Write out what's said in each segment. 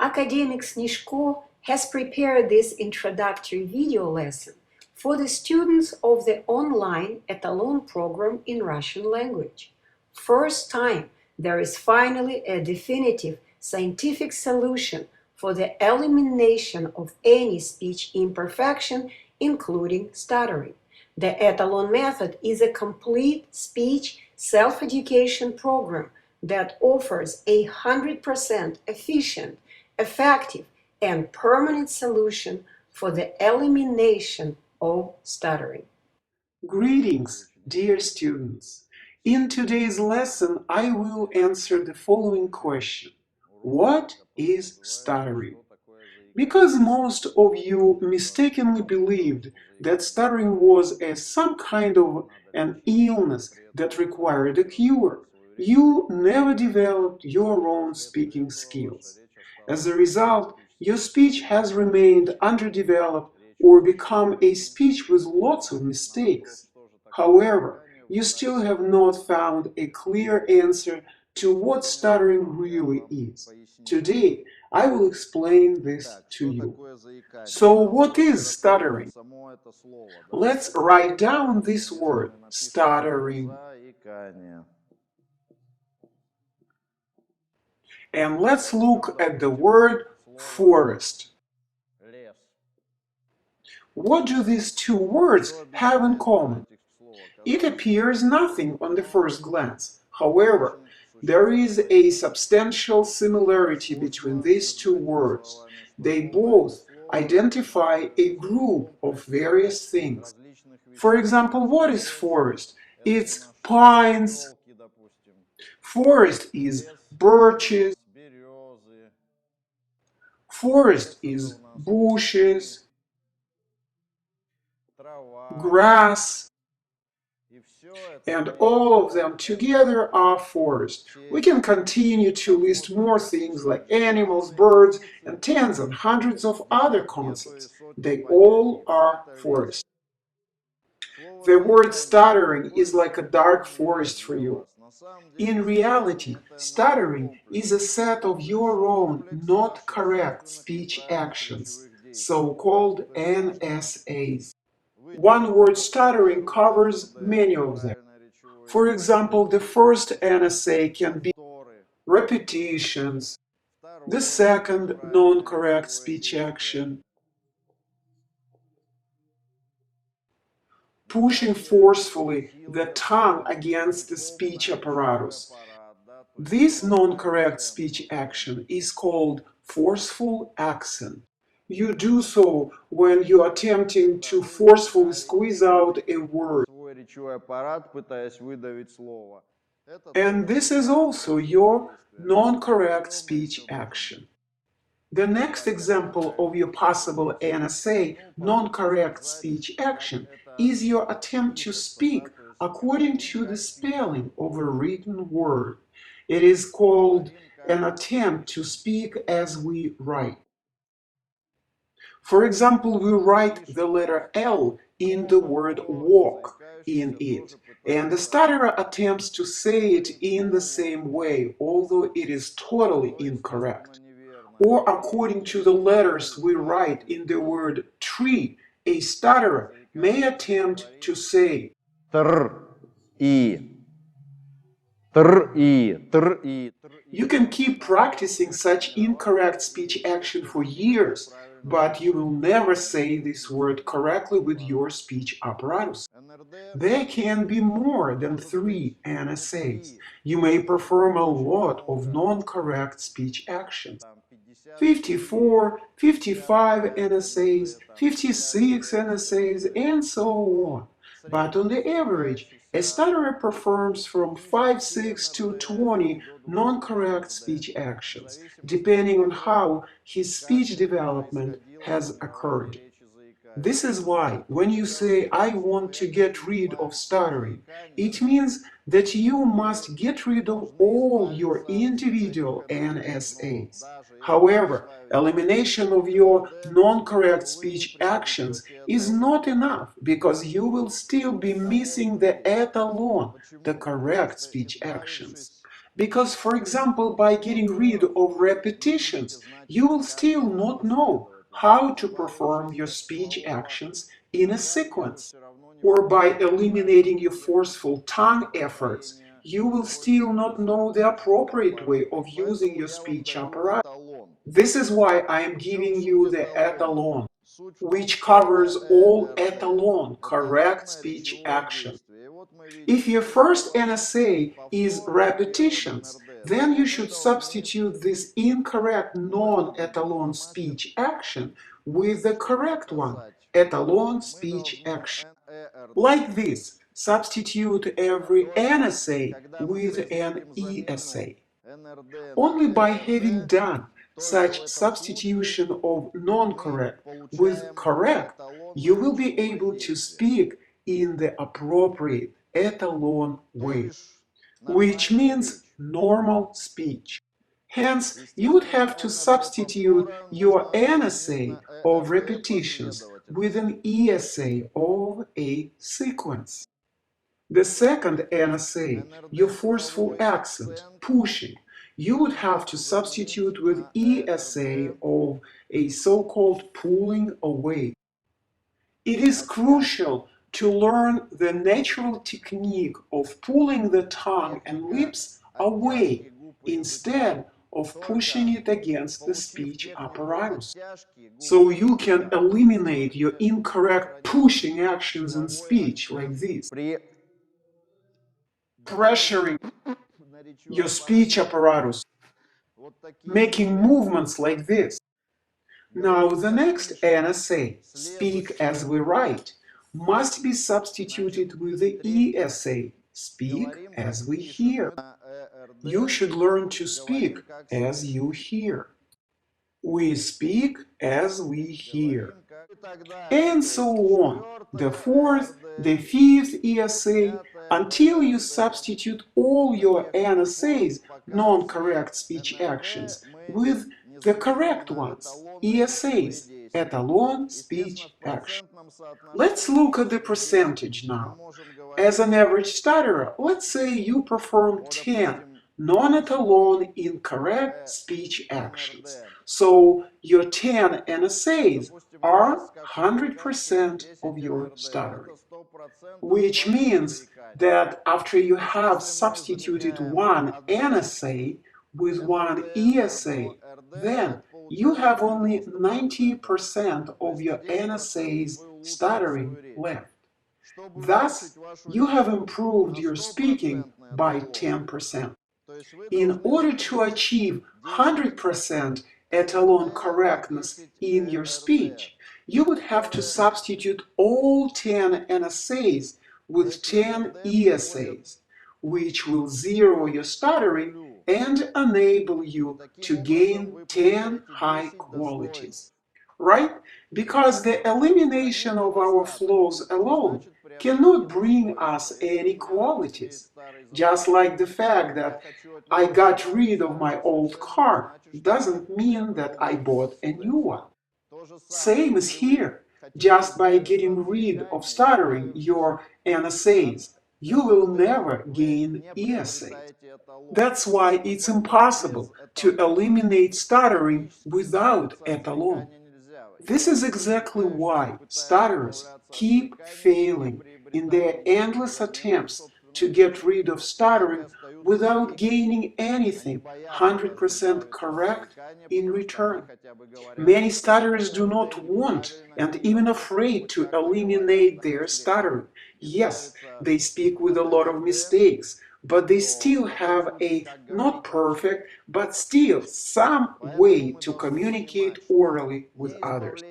Academic Snezhko has prepared this introductory video lesson for the students of the online Etalon program in Russian language. First time there is finally a definitive scientific solution for the elimination of any speech imperfection, including stuttering. The Etalon method is a complete speech self-education program that offers a 100% efficient, effective, and permanent solution for the elimination of stuttering. Greetings, dear students. In today's lesson, I will answer the following question. What is stuttering? Because most of you mistakenly believed that stuttering was some kind of an illness that required a cure, you never developed your own speaking skills. As a result, your speech has remained underdeveloped or become a speech with lots of mistakes. However, you still have not found a clear answer to what stuttering really is. Today, I will explain this to you. So what is stuttering? Let's write down this word, stuttering. And let's look at the word forest. What do these two words have in common? It appears nothing on the first glance. However, there is a substantial similarity between these two words. They both identify a group of various things. For example, what is forest? It's pines. Forest is birches. Forest is bushes, grass, and all of them together are forest. We can continue to list more things like animals, birds, and tens and hundreds of other concepts. They all are forest. The word stuttering is like a dark forest for you. In reality, stuttering is a set of your own not correct speech actions, so-called NSAs. One word stuttering covers many of them. For example, the first NSA can be repetitions, the second non-correct speech action, pushing forcefully the tongue against the speech apparatus. This non-correct speech action is called forceful accent. You do so when you're attempting to forcefully squeeze out a word. And this is also your non-correct speech action. The next example of your possible NSA, non-correct speech action, is your attempt to speak according to the spelling of a written word. It is called an attempt to speak as we write. For example, we write the letter L in the word walk in it, and the stutterer attempts to say it in the same way, although it is totally incorrect. Or according to the letters we write in the word tree, a stutterer may attempt to say You can keep practicing such incorrect speech action for years, but you will never say this word correctly with your speech apparatus. There can be more than 3 NSAs. You may perform a lot of non-correct speech actions. 54, 55 NSAs, 56 NSAs, and so on. But on the average, a stutterer performs from 5, 6 to 20 non-correct speech actions, depending on how his speech development has occurred. This is why, when you say, I want to get rid of stuttering, it means that you must get rid of all your individual NSAs. However, elimination of your non-correct speech actions is not enough because you will still be missing the etalon, the correct speech actions. Because, for example, by getting rid of repetitions, you will still not know how to perform your speech actions in a sequence. Or by eliminating your forceful tongue efforts, you will still not know the appropriate way of using your speech apparatus. This is why I am giving you the Etalon, which covers all Etalon correct speech action. If your first NSA is repetitions, then you should substitute this incorrect non-etalon speech action with the correct one, etalon speech action. Like this, substitute every NSA with an ESA. Only by having done such substitution of non-correct with correct, you will be able to speak in the appropriate etalon way, which means normal speech. Hence, you would have to substitute your NSA of repetitions with an ESA of a sequence. The second NSA, your forceful accent, pushing, you would have to substitute with ESA of a so-called pulling away. It is crucial to learn the natural technique of pulling the tongue and lips away instead of pushing it against the speech apparatus. So you can eliminate your incorrect pushing actions in speech like this, pressuring your speech apparatus, making movements like this. Now the next NSA, speak as we write, must be substituted with the ESA, speak as we hear. You should learn to speak as you hear. We speak as we hear. And so on, the fourth, the fifth ESA, until you substitute all your NSAs, non-correct speech actions, with the correct ones, ESAs, etalon speech action. Let's look at the percentage now. As an average stutterer, let's say you perform 10 non-etalon incorrect speech actions. So your 10 NSAs are 100% of your stuttering, which means that after you have substituted one NSA with one ESA, then you have only 90% of your NSA's stuttering left. Thus, you have improved your speaking by 10%. In order to achieve 100% etalon correctness in your speech, you would have to substitute all 10 NSAs with 10 ESAs, which will zero your stuttering and enable you to gain 10 high qualities. Right? Because the elimination of our flaws alone cannot bring us any qualities. Just like the fact that I got rid of my old car doesn't mean that I bought a new one. Same is here. Just by getting rid of stuttering your NSAs, you will never gain ESAs. That's why it's impossible to eliminate stuttering without etalon. This is exactly why stutterers keep failing in their endless attempts to get rid of stuttering without gaining anything 100% correct in return. Many stutterers do not want and even afraid to eliminate their stuttering. Yes, they speak with a lot of mistakes, but they still have a not perfect, but still some way to communicate orally with others.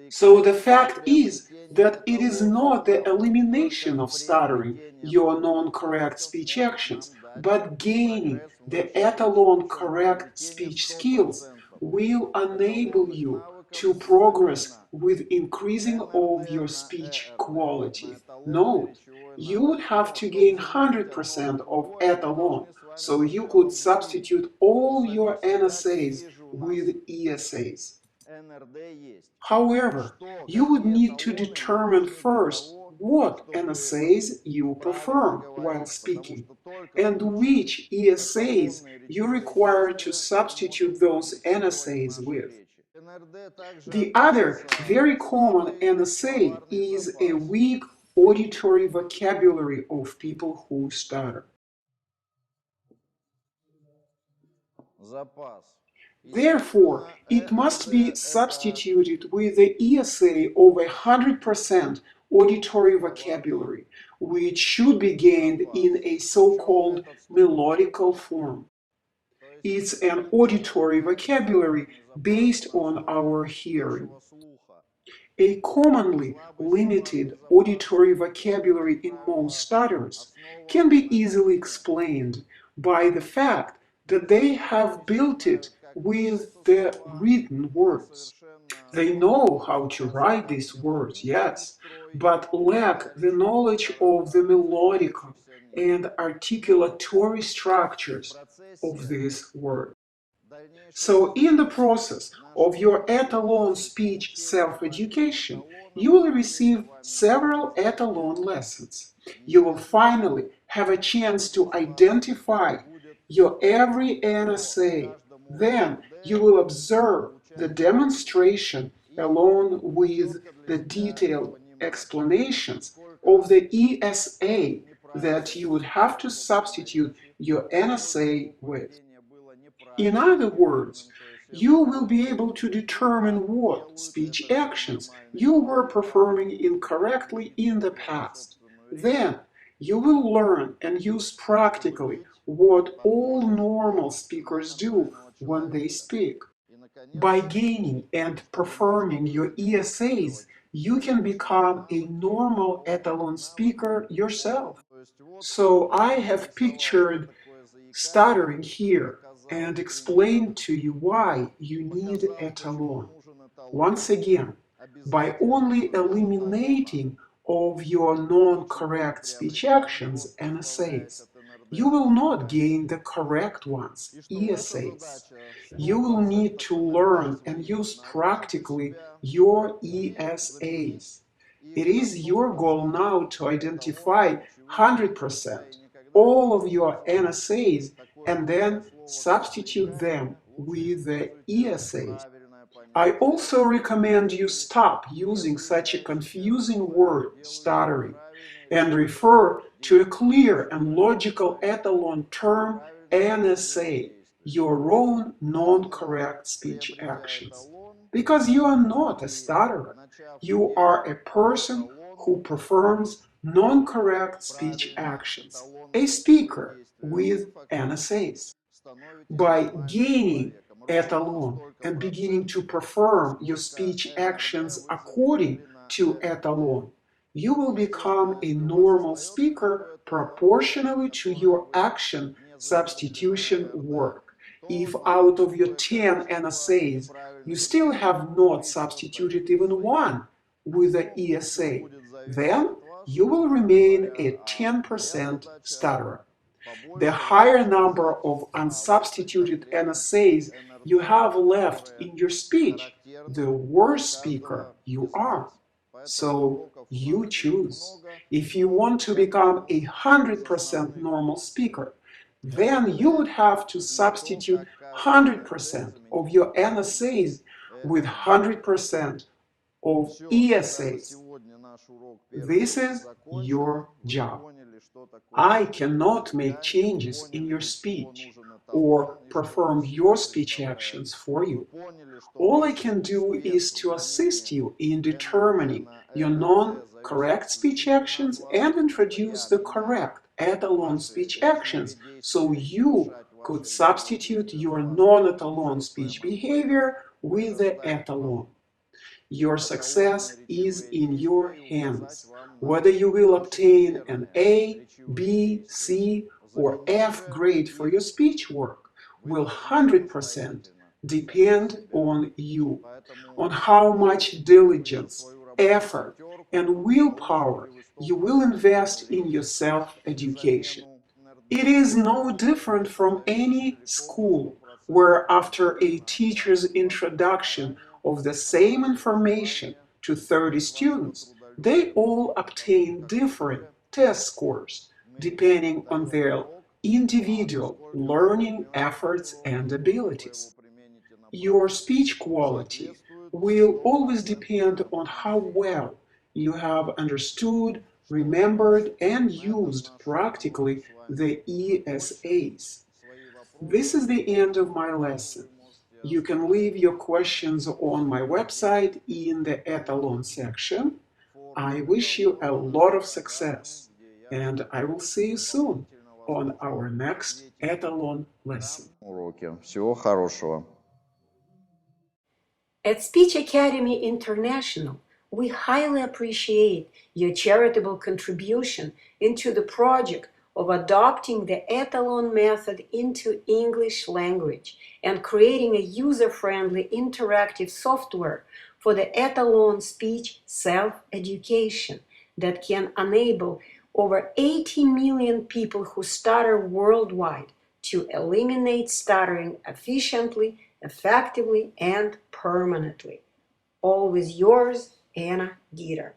So the fact is that it is not the elimination of stuttering, your non-correct speech actions, but gaining the etalon correct speech skills will enable you to progress with increasing of your speech quality. Note, you would have to gain 100% of etalon, so you could substitute all your NSAs with ESAs. However, you would need to determine first what NSAs you perform while speaking and which ESAs you require to substitute those NSAs with. The other very common NSA is a weak auditory vocabulary of people who stutter. Therefore, it must be substituted with the ESA of 100% auditory vocabulary, which should be gained in a so-called melodical form. It's an auditory vocabulary based on our hearing. A commonly limited auditory vocabulary in most stutterers can be easily explained by the fact that they have built it with the written words. They know how to write these words, yes, but lack the knowledge of the melodical and articulatory structures of these words. So in the process of your Etalon speech self-education, you will receive several Etalon lessons. You will finally have a chance to identify your every NSA. Then you will observe the demonstration along with the detailed explanations of the ESA that you would have to substitute your NSA with. In other words, you will be able to determine what speech actions you were performing incorrectly in the past. Then you will learn and use practically what all normal speakers do when they speak. By gaining and performing your ESAs, you can become a normal Etalon speaker yourself. So I have pictured stuttering here and explain to you why you need Etalon. Once again, by only eliminating of your non-correct speech actions NSAs, you will not gain the correct ones, ESAs. You will need to learn and use practically your ESAs. It is your goal now to identify 100% all of your NSAs and then substitute them with the ESAs. I also recommend you stop using such a confusing word, stuttering, and refer to a clear and logical Etalon term, NSA, your own non-correct speech actions. Because you are not a stutterer. You are a person who performs non-correct speech actions, a speaker with NSAs. By gaining Etalon and beginning to perform your speech actions according to Etalon, you will become a normal speaker proportionally to your action substitution work. If out of your 10 NSAs you still have not substituted even one with the ESA, then you will remain a 10% stutterer. The higher number of unsubstituted NSAs you have left in your speech, the worse speaker you are. So you choose. If you want to become a 100% normal speaker, then you would have to substitute 100% of your NSAs with 100% of ESAs. This is your job. I cannot make changes in your speech or perform your speech actions for you. All I can do is to assist you in determining your non-correct speech actions and introduce the correct Etalon speech actions so you could substitute your non-Etalon speech behavior with the Etalon. Your success is in your hands. Whether you will obtain an A, B, C, or F grade for your speech work will 100% depend on you, on how much diligence, effort, and willpower you will invest in your self-education. It is no different from any school where after a teacher's introduction of the same information to 30 students, They all obtain different test scores depending on their individual learning efforts and abilities. Your speech quality will always depend on how well you have understood, remembered, and used practically the ESAs. This is the end of my lesson. You can leave your questions on my website in the Etalon section. I wish you a lot of success, and I will see you soon on our next Etalon lesson. Уроке. Всего хорошего. At Speech Academy International, we highly appreciate your charitable contribution into the project of adopting the Etalon method into English language and creating a user-friendly interactive software for the Etalon speech self-education that can enable over 80 million people who stutter worldwide to eliminate stuttering efficiently, effectively, and permanently. Always yours, Anna Deeter.